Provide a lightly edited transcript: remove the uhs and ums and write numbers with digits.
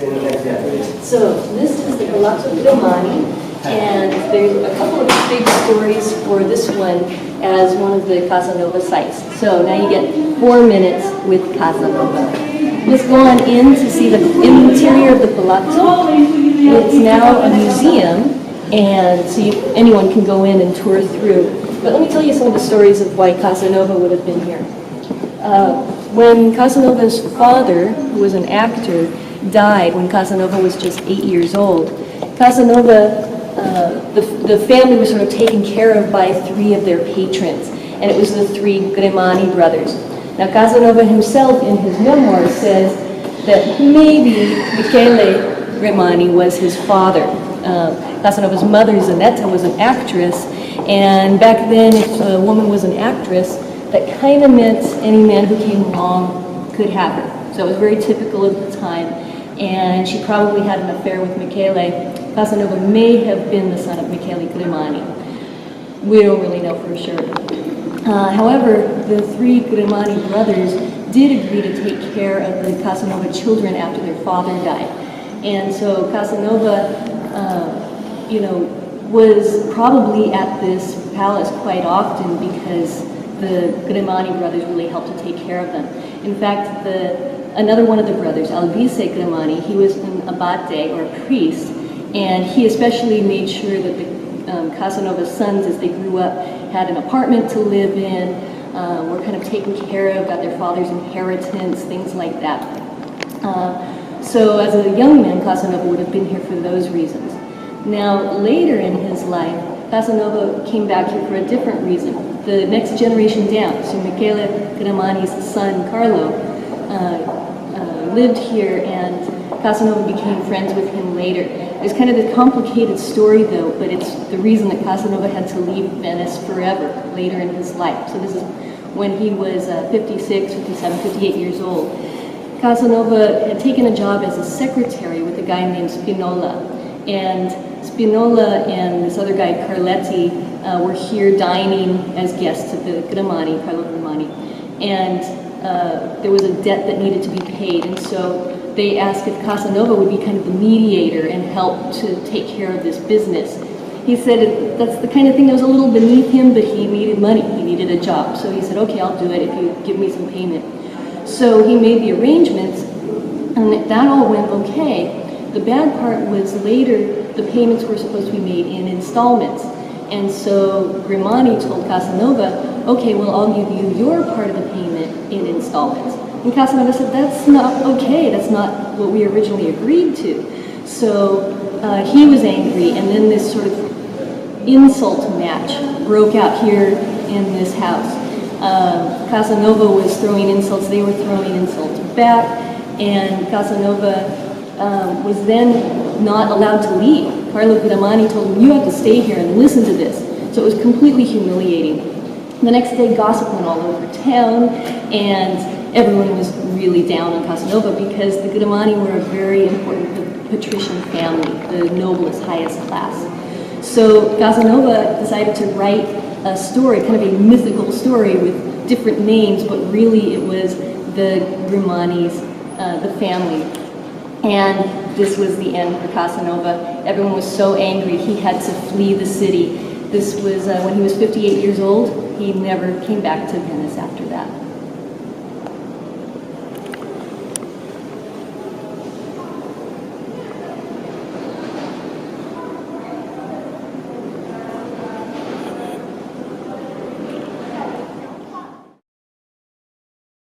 So this is the Palazzo Grimani, and there's a couple of big stories for this one as one of the Casanova sites. So now you get 4 minutes with Casanova. Let's go on in to see the interior of the Palazzo. It's now a museum, and so anyone can go in and tour through. But let me tell you some of the stories of why Casanova would have been here. When Casanova's father, who was an actor, died when Casanova was just 8 years old, Casanova, the family was sort of taken care of by 3 of their patrons, and it was the 3 Grimani brothers. Now Casanova himself in his memoirs says that maybe Michele Grimani was his father. Casanova's mother, Zanetta, was an actress, and back then if a woman was an actress, that kind of meant any man who came along could have her. So it was very typical of the time, and she probably had an affair with Michele. Casanova may have been the son of Michele Grimani. We don't really know for sure. However, the 3 Grimani brothers did agree to take care of the Casanova children after their father died. And so Casanova, was probably at this palace quite often because the Grimani brothers really helped to take care of them. In fact, another one of the brothers, Alvise Grimani, he was an abate or a priest, and he especially made sure that the Casanova's sons, as they grew up, had an apartment to live in, were kind of taken care of, got their father's inheritance, things like that. So as a young man, Casanova would have been here for those reasons. Now, later in his life, Casanova came back here for a different reason. The next generation down, so Michele Grimani's son, Carlo, lived here, and Casanova became friends with him later. There's kind of a complicated story, though, but it's the reason that Casanova had to leave Venice forever later in his life. So this is when he was 56, 57, 58 years old. Casanova had taken a job as a secretary with a guy named Spinola, and Spinola and this other guy, Carletti, were here dining as guests of the Grimani, Carlo Grimani, and there was a debt that needed to be paid, and so they asked if Casanova would be kind of the mediator and help to take care of this business. He said that's the kind of thing that was a little beneath him, but he needed money, he needed a job, so he said, okay, I'll do it if you give me some payment. So he made the arrangements, and that all went okay. The bad part was later the payments were supposed to be made in installments. And so Grimani told Casanova, okay, well, I'll give you your part of the payment in installments. And Casanova said, that's not okay, that's not what we originally agreed to. So he was angry, and then this sort of insult match broke out here in this house. Casanova was throwing insults, they were throwing insults back, and Casanova was then not allowed to leave. Carlo Grimani told him, you have to stay here and listen to this. So it was completely humiliating. The next day, gossip went all over town, and everyone was really down on Casanova because the Grimani were a very important patrician family, the noblest, highest class. So Casanova decided to write a story, kind of a mythical story with different names, but really it was the Grimanis, the family. And this was the end for Casanova. Everyone was so angry, he had to flee the city. This was when he was 58 years old. He never came back to Venice after that.